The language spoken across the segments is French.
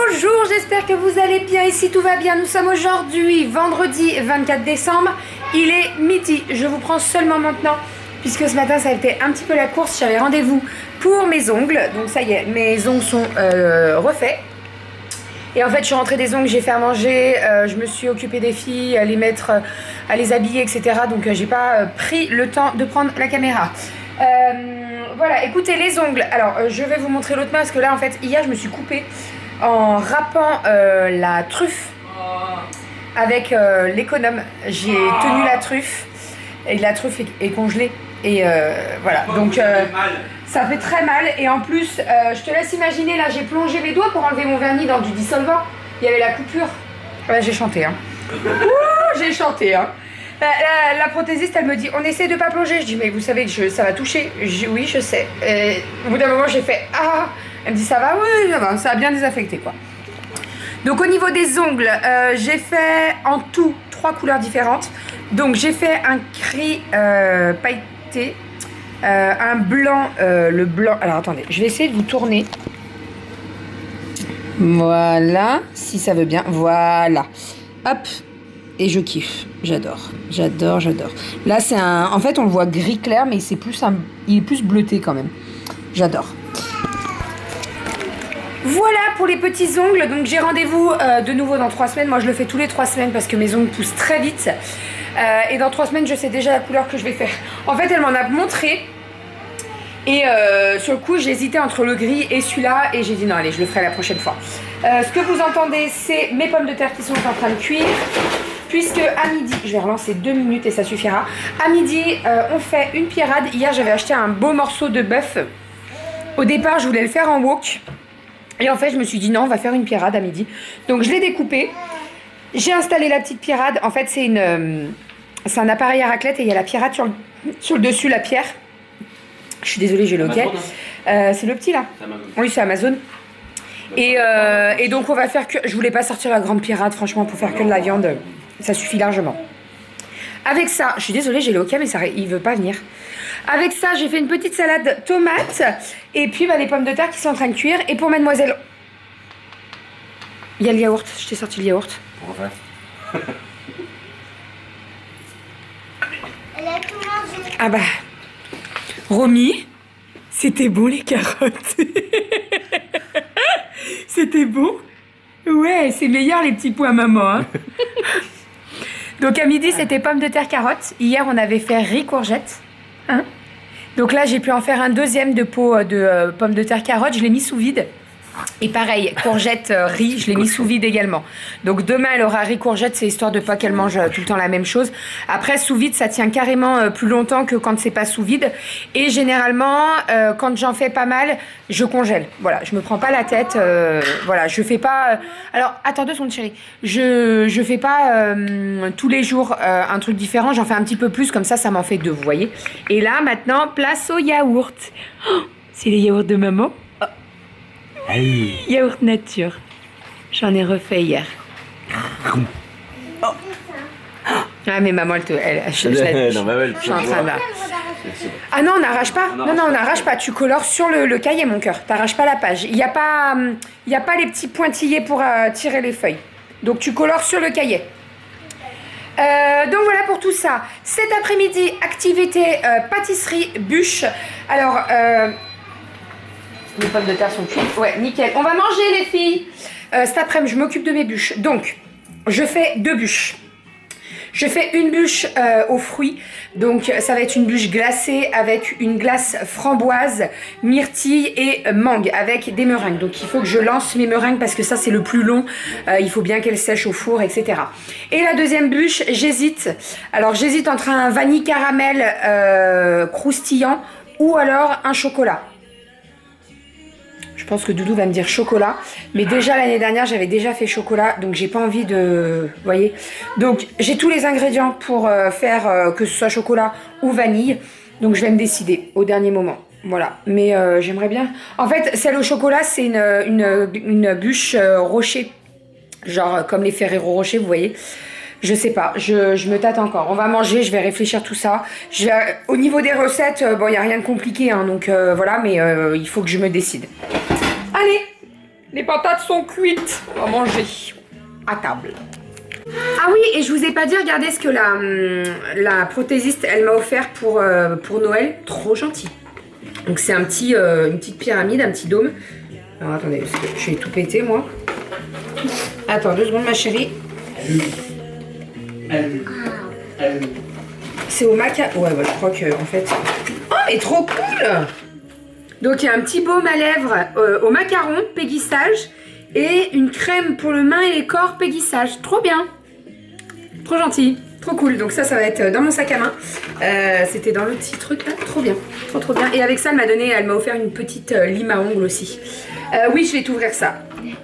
Bonjour, j'espère que vous allez bien. Ici tout va bien. Nous sommes aujourd'hui vendredi 24 décembre. Il est midi. Je vous prends seulement maintenant puisque ce matin ça a été un petit peu la course. J'avais rendez-vous pour mes ongles. Donc ça y est, mes ongles sont refaits. Et en fait, je suis rentrée des ongles, j'ai fait à manger, je me suis occupée des filles, à les mettre, à les habiller, etc. Donc j'ai pas pris le temps de prendre la caméra. Voilà, écoutez, les ongles. Alors, je vais vous montrer l'autre main parce que là, en fait, hier, je me suis coupée en râpant la truffe avec l'économe. J'ai tenu la truffe et la truffe est congelée. Et voilà, donc ça fait très mal. Et en plus, je te laisse imaginer, là, j'ai plongé mes doigts pour enlever mon vernis dans du dissolvant. Il y avait la coupure. Ouais, j'ai chanté, hein. Ouh, j'ai chanté, hein. La prothésiste, elle me dit, on essaie de pas plonger. Je dis, mais vous savez que ça va toucher. Je dis, oui, je sais. Et au bout d'un moment, j'ai fait, ah. Elle me dit, ça va? Oui, ça va. Ça a bien désaffecté, quoi. Donc, au niveau des ongles, j'ai fait en tout 3 couleurs différentes. Donc, j'ai fait un gris pailleté, un blanc, le blanc. Alors, attendez, je vais essayer de vous tourner. Voilà, si ça veut bien. Voilà. Hop. Et je kiffe, j'adore, j'adore, j'adore. Là, c'est un... En fait, on le voit gris clair, mais c'est plus il est plus bleuté quand même. J'adore. Voilà pour les petits ongles. Donc, j'ai rendez-vous de nouveau dans 3 semaines. Moi, je le fais tous les 3 semaines parce que mes ongles poussent très vite. Et dans 3 semaines, je sais déjà la couleur que je vais faire. En fait, elle m'en a montré. Et sur le coup, j'ai hésité entre le gris et celui-là. Et j'ai dit non, allez, je le ferai la prochaine fois. Ce que vous entendez, c'est mes pommes de terre qui sont en train de cuire. Puisque à midi, je vais relancer 2 minutes et ça suffira. À midi, on fait une pierrade. Hier, j'avais acheté un beau morceau de bœuf. Au départ, je voulais le faire en wok. Et en fait, je me suis dit non, on va faire une pierrade à midi. Donc, je l'ai découpé. J'ai installé la petite pierrade. En fait, c'est un appareil à raclette et il y a la pierrade sur le dessus, la pierre. Je suis désolée, j'ai le hockey. C'est le petit là. Oui, c'est Amazon. Et donc, on va faire que... Je voulais pas sortir la grande pierrade, franchement, pour faire que de la viande. Ça suffit largement. Avec ça, je suis désolée, j'ai le hockey, mais il veut pas venir. Avec ça, j'ai fait une petite salade tomate. Et puis, les pommes de terre qui sont en train de cuire. Et pour mademoiselle... Il y a le yaourt. Je t'ai sorti le yaourt. Pourquoi faire? Elle a tout mangé. Ah bah... Romy, c'était bon les carottes. C'était bon? Ouais, c'est meilleur les petits pois maman. Hein. Donc à midi, c'était pommes de terre carottes. Hier, on avait fait riz courgette. Hein. Donc là, j'ai pu en faire un deuxième de pot de pommes de terre carottes. Je l'ai mis sous vide. Et pareil, courgette, riz, je l'ai mis sous vide également. Donc demain, elle aura riz courgette, c'est histoire de pas qu'elle mange tout le temps la même chose. Après, sous vide, ça tient carrément plus longtemps que quand c'est pas sous vide. Et généralement, quand j'en fais pas mal, je congèle. Voilà, je me prends pas la tête. Voilà, je fais pas... Alors, attends 2 secondes, chérie. Je fais pas tous les jours un truc différent. J'en fais un petit peu plus, comme ça m'en fait 2, vous voyez. Et là, maintenant, place au yaourt. Oh, c'est les yaourts de maman. Hey. Yaourt nature. J'en ai refait hier. Oh. Ah mais maman, je suis en train de... Ah non, on n'arrache pas. Non, on n'arrache pas. Tu colores sur le cahier, mon cœur. T'arraches pas la page. Il n'y a pas les petits pointillés pour tirer les feuilles. Donc tu colores sur le cahier. Donc voilà pour tout ça. Cet après-midi, activité pâtisserie bûche. Alors... Les pommes de terre sont cuites. Ouais, nickel. On va manger, les filles. Cet après-midi, je m'occupe de mes bûches. Donc, je fais 2 bûches. Je fais une bûche aux fruits. Donc, ça va être une bûche glacée avec une glace framboise, myrtille et mangue avec des meringues. Donc, il faut que je lance mes meringues parce que ça, c'est le plus long. Il faut bien qu'elles sèchent au four, etc. Et la deuxième bûche, j'hésite. Alors, j'hésite entre un vanille caramel croustillant ou alors un chocolat. Je pense que Doudou va me dire chocolat. Mais déjà l'année dernière, j'avais déjà fait chocolat. Donc j'ai pas envie de... Vous voyez. Donc j'ai tous les ingrédients pour faire que ce soit chocolat ou vanille. Donc je vais me décider au dernier moment. Voilà. Mais j'aimerais bien... En fait, celle au chocolat, c'est une bûche rocher. Genre comme les Ferrero Rocher, vous voyez. Je sais pas, je me tâte encore. On va manger, je vais réfléchir tout ça. Au niveau des recettes, bon, il n'y a rien de compliqué, hein, donc voilà, mais il faut que je me décide. Allez, Les patates sont cuites. On va manger à table. Ah oui, et je vous ai pas dit, regardez ce que la prothésiste, elle m'a offert pour Noël. Trop gentil. Donc c'est une petite pyramide, un petit dôme. Alors attendez, parce que je vais tout péter moi. Attends 2 secondes ma chérie. C'est au maca... Ouais, je crois que en fait... Oh, mais trop cool. Donc il y a un petit baume à lèvres au macaron, Peggy Sage. Et une crème pour le main et les corps, Peggy Sage. Trop bien. Trop gentil. Trop cool. Donc ça va être dans mon sac à main. C'était dans le petit truc là. Trop bien. Trop bien. Et avec ça, elle m'a offert une petite lime à ongles aussi. Oui, je vais t'ouvrir ça.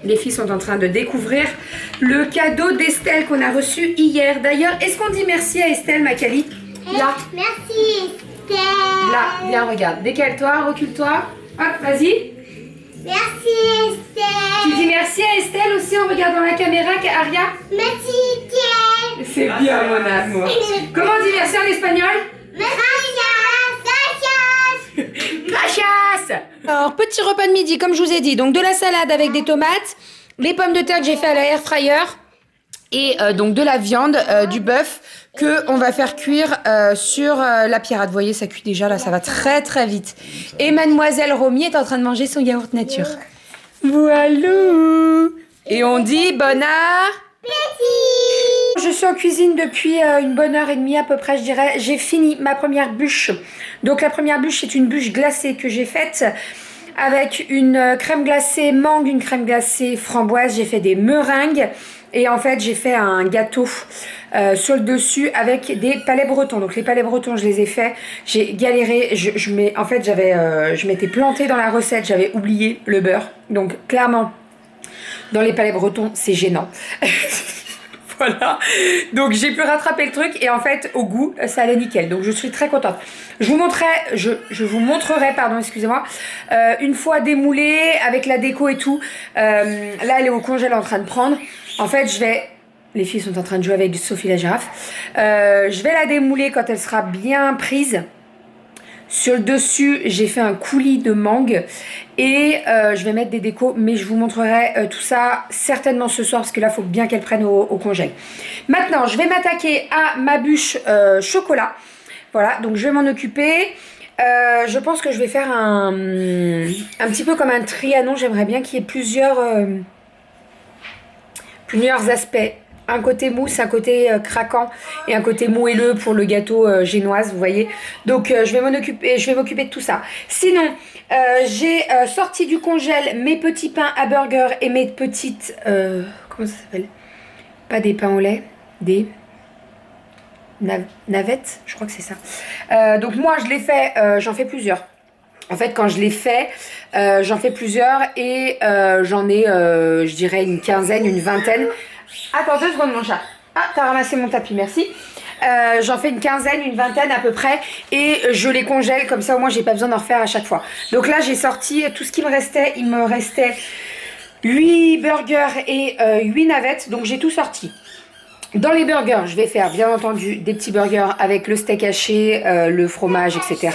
Les filles sont en train de découvrir le cadeau d'Estelle qu'on a reçu hier. D'ailleurs, est-ce qu'on dit merci à Estelle, Macali? Là. Merci Estelle. Là, viens, regarde. Décale-toi, recule-toi. Hop, vas-y. Merci Estelle. Tu dis merci à Estelle aussi en regardant la caméra, Aria? Merci Estelle. C'est bien, mon amour. Comment on dit merci en espagnol? Gracias. Alors, petit repas de midi, comme je vous ai dit. Donc, de la salade avec des tomates, les pommes de terre que j'ai fait à la air fryer et donc de la viande, du bœuf que on va faire cuire sur la pirate. Vous voyez, ça cuit déjà, là, ça va très très vite. Et mademoiselle Romy est en train de manger son yaourt nature. Voilà. Et on dit bon appétit. Je suis en cuisine depuis une bonne heure et demie à peu près, je dirais. J'ai fini ma première bûche. Donc la première bûche, c'est une bûche glacée que j'ai faite avec une crème glacée mangue, une crème glacée framboise. J'ai fait des meringues et en fait j'ai fait un gâteau sur le dessus avec des palais bretons. Donc les palais bretons, je les ai faits. J'ai galéré. En fait, je m'étais plantée dans la recette. J'avais oublié le beurre. Donc clairement, dans les palais bretons, c'est gênant. Voilà, donc j'ai pu rattraper le truc et en fait au goût ça allait nickel, donc je suis très contente. Je vous montrerai, pardon, excusez-moi, une fois démoulée avec la déco et tout. Là elle est au congèle en train de prendre. En fait les filles sont en train de jouer avec Sophie la girafe. Je vais la démouler quand elle sera bien prise. Sur le dessus, j'ai fait un coulis de mangue et je vais mettre des décos, mais je vous montrerai tout ça certainement ce soir parce que là, il faut bien qu'elle prenne au congèle. Maintenant, je vais m'attaquer à ma bûche chocolat. Voilà, donc je vais m'en occuper. Je pense que je vais faire un petit peu comme un trianon. J'aimerais bien qu'il y ait plusieurs aspects. Un côté mousse, un côté craquant et un côté moelleux pour le gâteau génoise, vous voyez. Donc je vais m'occuper de tout ça. Sinon, j'ai sorti du congèle mes petits pains à burger et mes petites... comment ça s'appelle? Pas des pains au lait, des... navettes, je crois que c'est ça. Donc moi, je l'ai fait, j'en fais plusieurs. En fait, quand je l'ai fait, j'en fais plusieurs et j'en ai, je dirais, une quinzaine, une vingtaine. Attends 2 secondes mon chat. Ah, t'as ramassé mon tapis, merci. J'en fais une quinzaine, une vingtaine à peu près et je les congèle comme ça au moins j'ai pas besoin d'en refaire à chaque fois. Donc là j'ai sorti tout ce qui me restait. Il me restait 8 burgers et 8 navettes, donc j'ai tout sorti. Dans les burgers, je vais faire bien entendu des petits burgers avec le steak haché, le fromage, etc.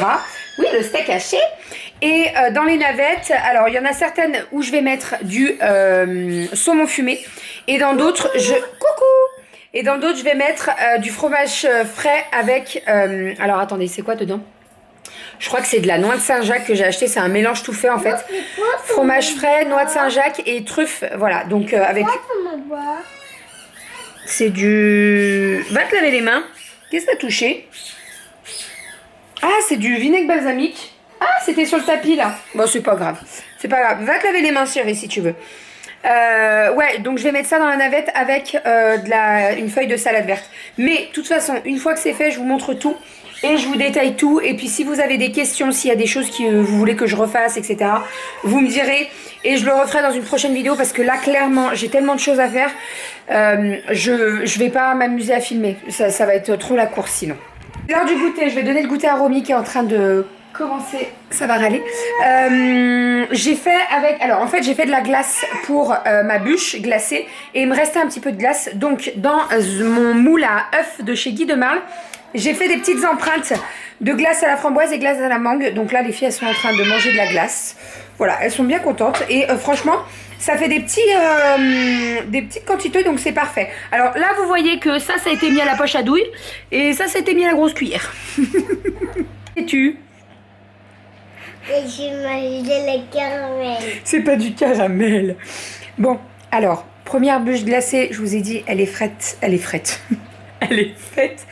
Oui, le steak haché. Et dans les navettes, alors il y en a certaines où je vais mettre du saumon fumé. Et dans d'autres, Et dans d'autres, je vais mettre du fromage frais avec... alors attendez, c'est quoi dedans? Je crois que c'est de la noix de Saint-Jacques que j'ai acheté. C'est un mélange tout fait en fait. Fromage frais, noix de Saint-Jacques et truffes. Voilà, donc avec... C'est du... Va te laver les mains. Qu'est-ce que t'as touché? Ah, c'est du vinaigre balsamique. Ah, c'était sur le tapis là. Bon, c'est pas grave. C'est pas grave. Va te laver les mains, chérie, si tu veux. Ouais, donc je vais mettre ça dans la navette avec une feuille de salade verte. Mais, de toute façon, une fois que c'est fait, je vous montre tout. Et je vous détaille tout. Et puis, si vous avez des questions, s'il y a des choses que vous voulez que je refasse, etc., vous me direz. Et je le referai dans une prochaine vidéo parce que là, clairement, j'ai tellement de choses à faire. Je vais pas m'amuser à filmer. Ça va être trop la course sinon. L'heure du goûter, je vais donner le goûter à Romy qui est en train de commencer. Ça va râler. J'ai fait avec... Alors, en fait, j'ai fait de la glace pour ma bûche glacée. Et il me restait un petit peu de glace. Donc, dans mon moule à œufs de chez Guy de Marle, j'ai fait des petites empreintes de glace à la framboise et glace à la mangue. Donc là, les filles, elles sont en train de manger de la glace. Voilà, elles sont bien contentes. Et franchement, ça fait des petites quantités, donc c'est parfait. Alors là, vous voyez que ça a été mis à la poche à douille. Et ça a été mis à la grosse cuillère. Et tu? Et j'ai mangé le caramel. C'est pas du caramel. Bon, alors, première bûche glacée, je vous ai dit, elle est frette. Elle est frette. Elle est faite.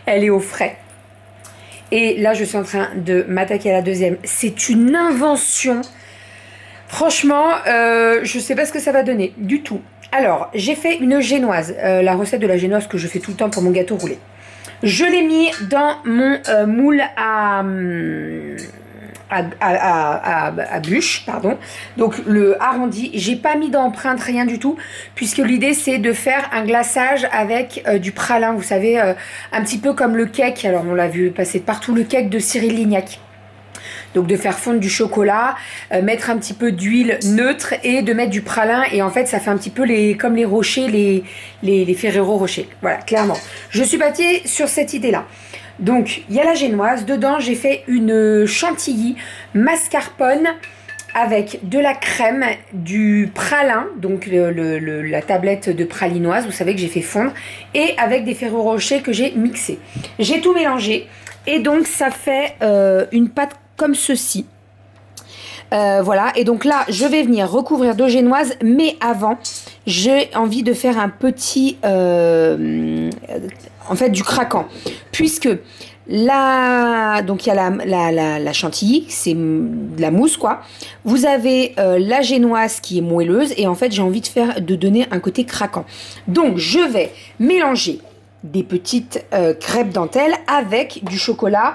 Elle est au frais. Et là, je suis en train de m'attaquer à la deuxième. C'est une invention. Franchement, je sais pas ce que ça va donner du tout. Alors, j'ai fait une génoise. La recette de la génoise que je fais tout le temps pour mon gâteau roulé. Je l'ai mis dans mon moule à bûche, pardon. Donc le arrondi, j'ai pas mis d'empreinte, rien du tout, puisque l'idée c'est de faire un glaçage avec du pralin, vous savez, un petit peu comme le cake. Alors on l'a vu passer partout, le cake de Cyril Lignac. Donc de faire fondre du chocolat, mettre un petit peu d'huile neutre et de mettre du pralin. Et en fait, ça fait un petit peu comme les rochers, les Ferrero Rocher. Voilà, clairement. Je suis partie sur cette idée-là. Donc, il y a la génoise. Dedans, j'ai fait une chantilly mascarpone avec de la crème, du pralin, donc la tablette de pralinoise, vous savez que j'ai fait fondre, et avec des Ferrero Rocher que j'ai mixé. J'ai tout mélangé et donc ça fait une pâte comme ceci. Voilà, et donc là, je vais venir recouvrir de génoise, mais avant, j'ai envie de faire un petit, en fait, du craquant, puisque là, donc il y a la chantilly, c'est de la mousse, quoi. Vous avez la génoise qui est moelleuse, et en fait, j'ai envie de donner un côté craquant. Donc, je vais mélanger des petites crêpes dentelles avec du chocolat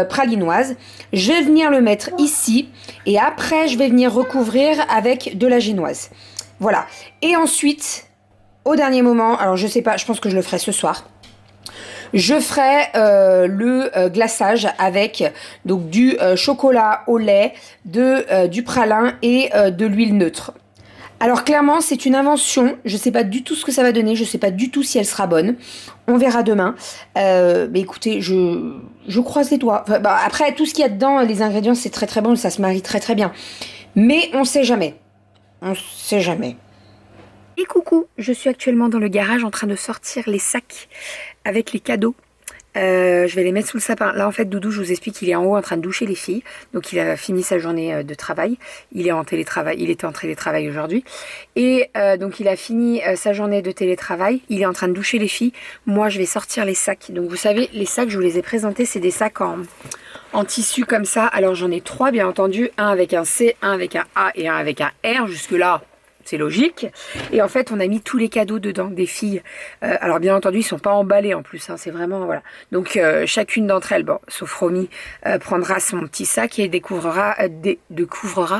pralinoise. Je vais venir le mettre ici et après je vais venir recouvrir avec de la génoise. Voilà. Et ensuite, au dernier moment, alors je sais pas, je pense que je le ferai ce soir. Je ferai le glaçage avec donc du chocolat au lait, du pralin et de l'huile neutre. Alors clairement, c'est une invention. Je ne sais pas du tout ce que ça va donner. Je ne sais pas du tout si elle sera bonne. On verra demain. Mais écoutez, je croise les doigts. Enfin, après, tout ce qu'il y a dedans, les ingrédients, c'est très très bon. Ça se marie très très bien. Mais on ne sait jamais. On ne sait jamais. Et coucou, je suis actuellement dans le garage en train de sortir les sacs avec les cadeaux. Je vais les mettre sous le sapin. Là en fait Doudou, je vous explique, il est en haut en train de doucher les filles. Donc il a fini sa journée de travail. Il est en télétravail, il était en télétravail aujourd'hui. Et donc il a fini sa journée de télétravail. Il est en train de doucher les filles. Moi je vais sortir les sacs. Donc vous savez, les sacs, je vous les ai présentés, c'est des sacs en tissu comme ça. Alors j'en ai 3 bien entendu. Un avec un C, un avec un A et un avec un R. Jusque là, c'est logique. Et en fait, on a mis tous les cadeaux dedans des filles. Alors bien entendu, ils sont pas emballés en plus. Hein, c'est vraiment, voilà. Donc chacune d'entre elles, bon, sauf Romy, prendra son petit sac et découvrira,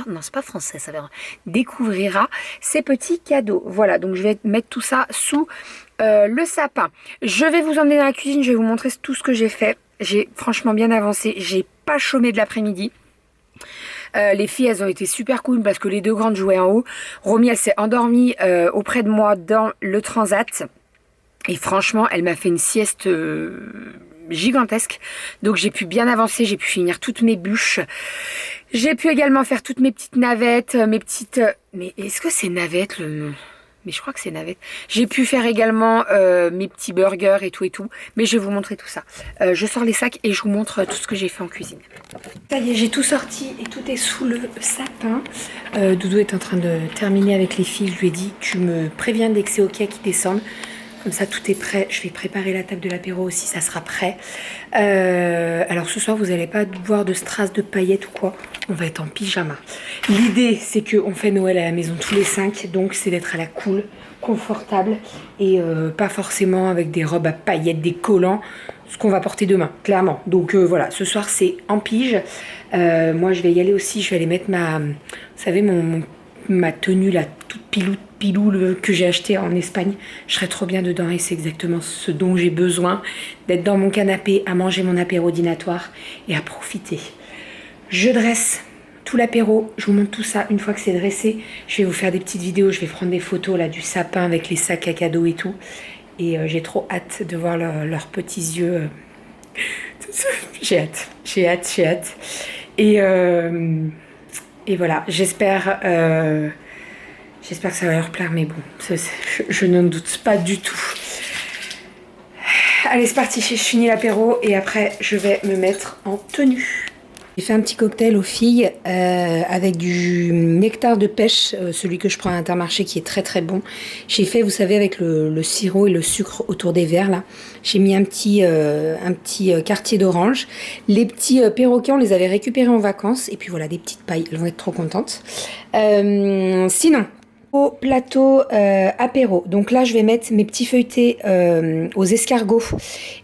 non c'est pas français, ça va, découvrira ses petits cadeaux. Voilà, donc je vais mettre tout ça sous le sapin. Je vais vous emmener dans la cuisine, je vais vous montrer tout ce que j'ai fait. J'ai franchement bien avancé, j'ai pas chômé de l'après-midi. Les filles, elles ont été super cool parce que les deux grandes jouaient en haut. Romy, elle s'est endormie auprès de moi dans le transat. Et franchement, elle m'a fait une sieste gigantesque. Donc j'ai pu bien avancer, j'ai pu finir toutes mes bûches. J'ai pu également faire toutes mes petites navettes, mes petites... Mais est-ce que c'est navette le nom ? Mais je crois que c'est navette. J'ai pu faire également mes petits burgers et tout. Mais je vais vous montrer tout ça. Je sors les sacs et je vous montre tout ce que j'ai fait en cuisine. Ça y est, j'ai tout sorti et tout est sous le sapin. Doudou est en train de terminer avec les filles. Je lui ai dit, tu me préviens dès que c'est ok qu'ils descendent. Comme ça, tout est prêt. Je vais préparer la table de l'apéro aussi, ça sera prêt. Alors ce soir, vous n'allez pas voir de strass, de paillettes ou quoi. On va être en pyjama. L'idée, c'est qu'on fait Noël à la maison tous les 5. Donc, c'est d'être à la cool, confortable. Et pas forcément avec des robes à paillettes, des collants. Ce qu'on va porter demain, clairement. Donc voilà, ce soir, c'est en pige. Moi, je vais y aller aussi. Je vais aller mettre vous savez, ma tenue là, toute pilou que j'ai acheté en Espagne. Je serais trop bien dedans et c'est exactement ce dont j'ai besoin, d'être dans mon canapé à manger mon apéro dînatoire et à profiter. Je dresse tout l'apéro, je vous montre tout ça une fois que c'est dressé. Je vais vous faire des petites vidéos, je vais prendre des photos là du sapin avec les sacs à cadeaux et tout. Et j'ai trop hâte de voir leurs petits yeux. Ça J'ai hâte, j'ai hâte, j'ai hâte. Et voilà, j'espère que ça va leur plaire, mais bon, je n'en doute pas du tout. Allez, c'est parti, j'ai fini l'apéro et après je vais me mettre en tenue. J'ai fait un petit cocktail aux filles avec du nectar de pêche, celui que je prends à Intermarché qui est très très bon. J'ai fait, vous savez, avec le sirop et le sucre autour des verres là. J'ai mis un petit quartier d'orange. Les petits perroquets, on les avait récupérés en vacances. Et puis voilà, des petites pailles, elles vont être trop contentes. Sinon, au plateau apéro. Donc là, je vais mettre mes petits feuilletés aux escargots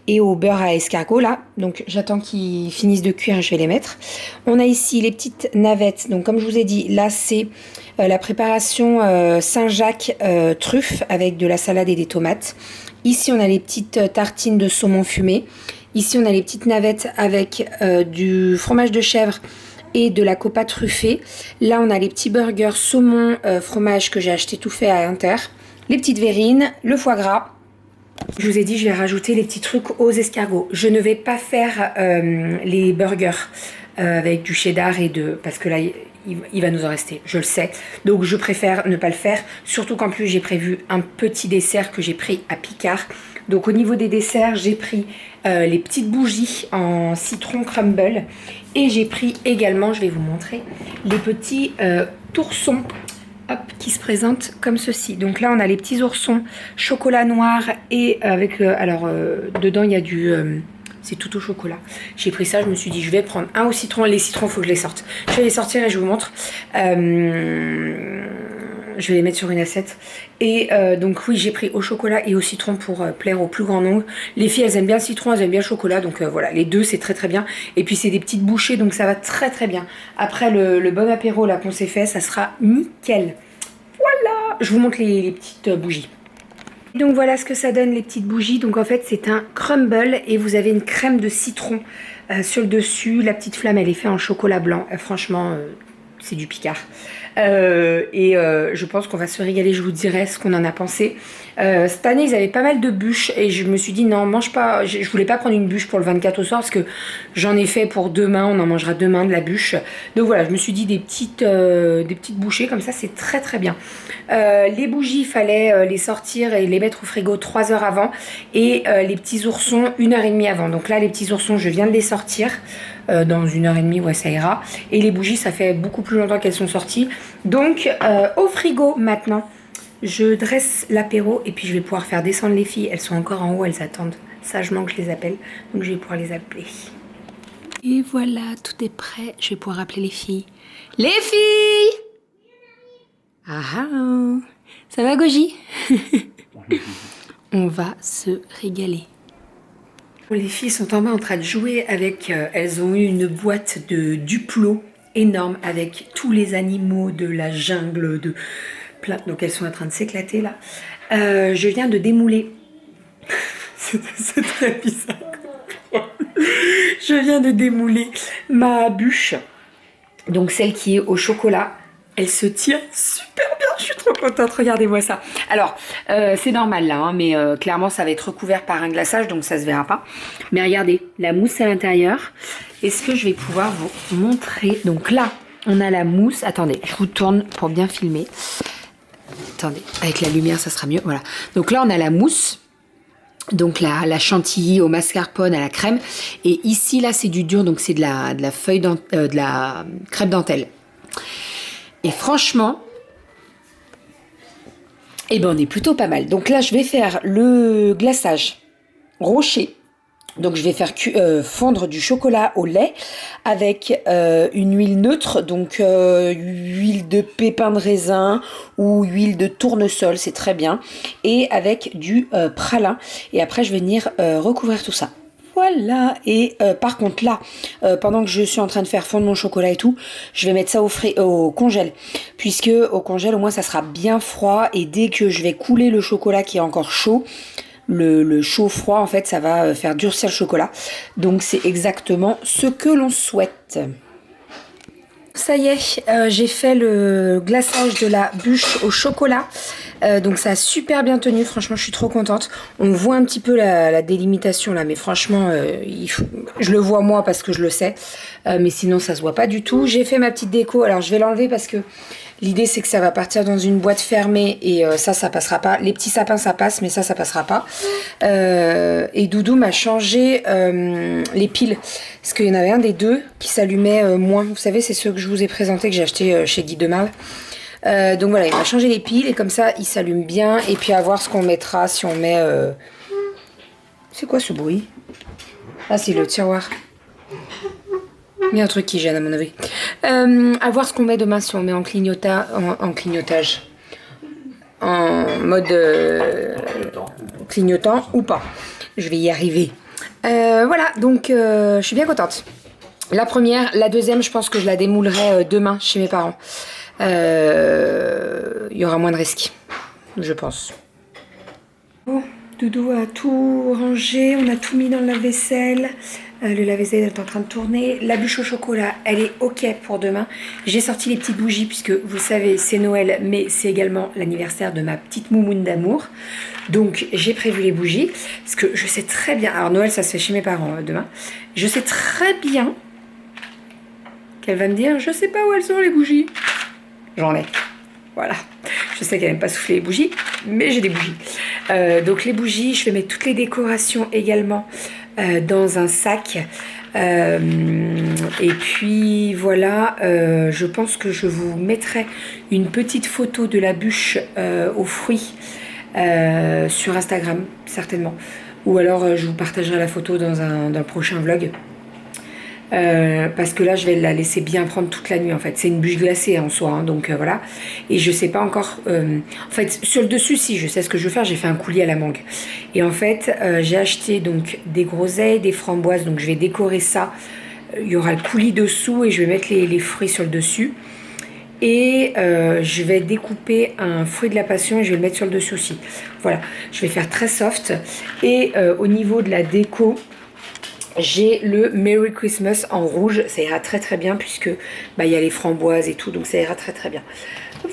et au beurre à escargot là. Donc j'attends qu'ils finissent de cuire et je vais les mettre. On a ici les petites navettes. Donc comme je vous ai dit, là c'est la préparation Saint-Jacques truffe avec de la salade et des tomates. Ici on a les petites tartines de saumon fumé. Ici on a les petites navettes avec du fromage de chèvre et de la copa truffée. Là on a les petits burgers saumon fromage que j'ai acheté tout fait à Inter, les petites verrines, le foie gras. Je vous ai dit je vais rajouter les petits trucs aux escargots. Je ne vais pas faire les burgers avec du cheddar et parce que là il va nous en rester, je le sais, donc je préfère ne pas le faire, surtout qu'en plus j'ai prévu un petit dessert que j'ai pris à Picard. Donc au niveau des desserts, j'ai pris les petites bougies en citron crumble et j'ai pris également, je vais vous montrer, les petits oursons qui se présentent comme ceci. Donc là on a les petits oursons chocolat noir et avec dedans il y a du c'est tout au chocolat. J'ai pris ça, je me suis dit je vais prendre un au citron. Les citrons, il faut que je les sorte. Je vais les sortir et je vous montre. Je vais les mettre sur une assiette. Et donc oui, j'ai pris au chocolat et au citron pour plaire au plus grand nombre. Les filles, elles aiment bien le citron, elles aiment bien le chocolat. Donc voilà, les deux, c'est très très bien. Et puis c'est des petites bouchées, donc ça va très très bien. Après le bon apéro là qu'on s'est fait, ça sera nickel. Voilà, je vous montre les petites bougies. Donc voilà ce que ça donne les petites bougies. Donc en fait c'est un crumble et vous avez une crème de citron sur le dessus. La petite flamme elle est faite en chocolat blanc. Franchement c'est du Picard. Je pense qu'on va se régaler, je vous dirai ce qu'on en a pensé. Cette année ils avaient pas mal de bûches et je me suis dit non mange pas, je voulais pas prendre une bûche pour le 24 au soir parce que j'en ai fait pour demain, on en mangera demain de la bûche. Donc voilà, je me suis dit des petites bouchées comme ça c'est très très bien. Les bougies il fallait les sortir et les mettre au frigo 3 heures avant et les petits oursons 1h30 avant. Donc là les petits oursons je viens de les sortir. Dans 1h30, ouais, ça ira. Et les bougies, ça fait beaucoup plus longtemps qu'elles sont sorties. Donc, au frigo, maintenant, je dresse l'apéro et puis je vais pouvoir faire descendre les filles. Elles sont encore en haut, elles attendent sagement que je les appelle. Donc, je vais pouvoir les appeler. Et voilà, tout est prêt. Je vais pouvoir appeler les filles. Les filles! Ah ah! Ça va, Goji? On va se régaler. Les filles sont en bas en train de jouer avec, elles ont eu une boîte de Duplo énorme avec tous les animaux de la jungle, donc elles sont en train de s'éclater là. Je viens de démouler, c'est très bizarre. Je viens de démouler ma bûche, donc celle qui est au chocolat. Elle se tient super bien, je suis trop contente, regardez-moi ça. Alors, c'est normal là, hein, mais clairement ça va être recouvert par un glaçage, donc ça se verra pas. Mais regardez, la mousse à l'intérieur. Est-ce que je vais pouvoir vous montrer? Donc là, on a la mousse. Attendez, je vous tourne pour bien filmer. Attendez, avec la lumière ça sera mieux, voilà. Donc là on a la mousse. Donc la chantilly au mascarpone à la crème. Et ici là c'est du dur, donc c'est de la feuille de la crêpe dentelle. Et franchement, eh ben on est plutôt pas mal. Donc là, je vais faire le glaçage rocher. Donc je vais faire fondre du chocolat au lait avec une huile neutre, donc huile de pépins de raisin ou huile de tournesol, c'est très bien. Et avec du pralin. Et après, je vais venir recouvrir tout ça. Voilà, et par contre là, pendant que je suis en train de faire fondre mon chocolat et tout, je vais mettre ça au congèle, puisque au congèle au moins ça sera bien froid et dès que je vais couler le chocolat qui est encore chaud, le chaud-froid en fait ça va faire durcir le chocolat, donc c'est exactement ce que l'on souhaite. Ça y est, j'ai fait le glaçage de la bûche au chocolat. Donc ça a super bien tenu, franchement je suis trop contente. On voit un petit peu la délimitation là, mais franchement je le vois moi parce que je le sais, mais sinon ça se voit pas du tout. J'ai fait ma petite déco, alors je vais l'enlever parce que l'idée c'est que ça va partir dans une boîte fermée et ça passera pas. Les petits sapins ça passe, mais ça passera pas. Et Doudou m'a changé les piles, parce qu'il y en avait un des deux qui s'allumait moins. Vous savez, c'est ceux que je vous ai présentés, que j'ai acheté chez Guy Demarle. Donc voilà, il m'a changé les piles et comme ça il s'allume bien. Et puis à voir ce qu'on mettra, si on met... C'est quoi ce bruit? Ah, c'est le tiroir. Il y a un truc qui gêne à mon avis. À voir ce qu'on met demain, si on met en clignotage. En mode clignotant ou pas. Je vais y arriver. Voilà, donc je suis bien contente. La première, la deuxième, je pense que je la démoulerai demain chez mes parents. Il y aura moins de risques, je pense. Bon, Doudou a tout rangé, on a tout mis dans le lave-vaisselle. Le lave-vaisselle est en train de tourner. La bûche au chocolat, elle est ok pour demain. J'ai sorti les petites bougies puisque vous savez, c'est Noël, mais c'est également l'anniversaire de ma petite moumoune d'amour. Donc j'ai prévu les bougies parce que je sais très bien. Alors Noël, ça se fait chez mes parents demain. Je sais très bien qu'elle va me dire, je sais pas où elles sont les bougies. J'en ai. Voilà. Je sais qu'elle n'aime pas souffler les bougies, mais j'ai des bougies. Donc les bougies, je vais mettre toutes les décorations également dans un sac. Et puis voilà, je pense que je vous mettrai une petite photo de la bûche aux fruits sur Instagram, certainement. Ou alors je vous partagerai la photo dans un prochain vlog. Parce que là je vais la laisser bien prendre toute la nuit en fait. C'est une bûche glacée en soi, hein, donc voilà. Et je sais pas encore en fait sur le dessus, si je sais ce que je veux faire. J'ai fait un coulis à la mangue et en fait j'ai acheté donc des groseilles, des framboises, donc je vais décorer ça. Il y aura le coulis dessous et je vais mettre les fruits sur le dessus. Et je vais découper un fruit de la passion et je vais le mettre sur le dessus aussi. Voilà, je vais faire très soft. Et au niveau de la déco, j'ai le Merry Christmas en rouge, ça ira très très bien puisque bah, y a les framboises et tout, donc ça ira très très bien.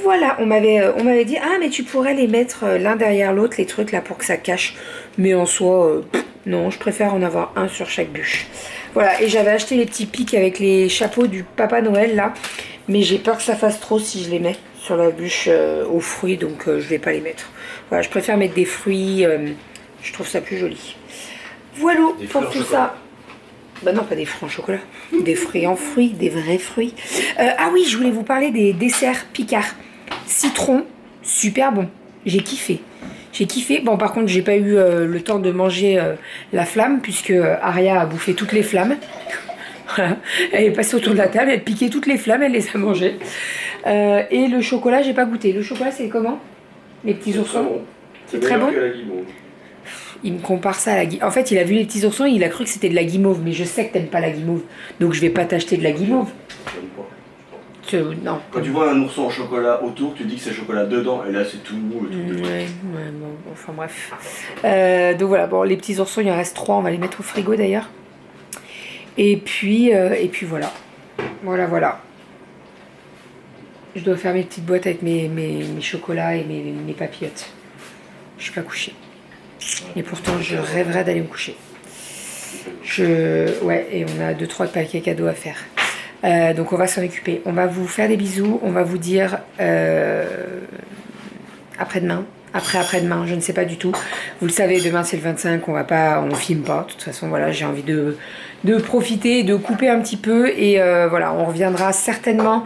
Voilà, on m'avait dit, ah mais tu pourrais les mettre l'un derrière l'autre, les trucs là pour que ça cache. Mais en soi, non, je préfère en avoir un sur chaque bûche. Voilà, et j'avais acheté les petits pics avec les chapeaux du Papa Noël là, mais j'ai peur que ça fasse trop si je les mets sur la bûche aux fruits, donc je vais pas les mettre. Voilà, je préfère mettre des fruits, je trouve ça plus joli. Voilà pour tout ça. Bah non, pas des fruits en chocolat, des fruits en fruits, des vrais fruits. Ah oui, je voulais vous parler des desserts Picard. Citron, super bon, j'ai kiffé. J'ai kiffé. Bon, par contre, j'ai pas eu le temps de manger la flamme, puisque Aria a bouffé toutes les flammes. Voilà. Elle est passée autour de la table, elle piquait toutes les flammes, elle les a mangées. Et le chocolat, j'ai pas goûté. Le chocolat, c'est comment? Les petits oursons. C'est très bon. Il me compare ça à la guimauve. En fait, il a vu les petits oursons et il a cru que c'était de la guimauve. Mais je sais que t'aimes pas la guimauve. Donc je vais pas t'acheter de la guimauve. Non. Quand tu vois un ourson en chocolat autour, tu dis que c'est chocolat dedans. Et là, c'est tout mou. Ouais, bon, enfin bref. Donc voilà, bon, les petits oursons, il en reste 3. On va les mettre au frigo d'ailleurs. Et puis voilà. Voilà. Je dois faire mes petites boîtes avec mes chocolats et mes papillotes. Je suis pas couchée. Et pourtant, je rêverais d'aller me coucher. Ouais, et on a 2-3 paquets cadeaux à faire. Donc on va s'en occuper. On va vous faire des bisous. On va vous dire après-demain. Après-demain, je ne sais pas du tout. Vous le savez, demain c'est le 25, on filme pas. De toute façon, voilà, j'ai envie de profiter, de couper un petit peu. Et voilà, on reviendra certainement,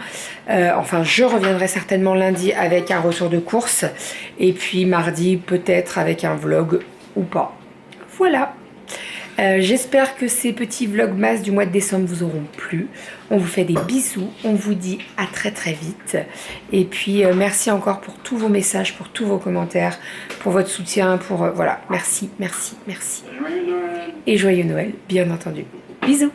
je reviendrai certainement lundi avec un retour de course. Et puis mardi, peut-être avec un vlog ou pas. Voilà. J'espère que ces petits vlogmas du mois de décembre vous auront plu. On vous fait des bisous. On vous dit à très très vite. Et puis merci encore pour tous vos messages, pour tous vos commentaires, pour votre soutien, voilà. Merci. Et joyeux Noël, bien entendu. Bisous.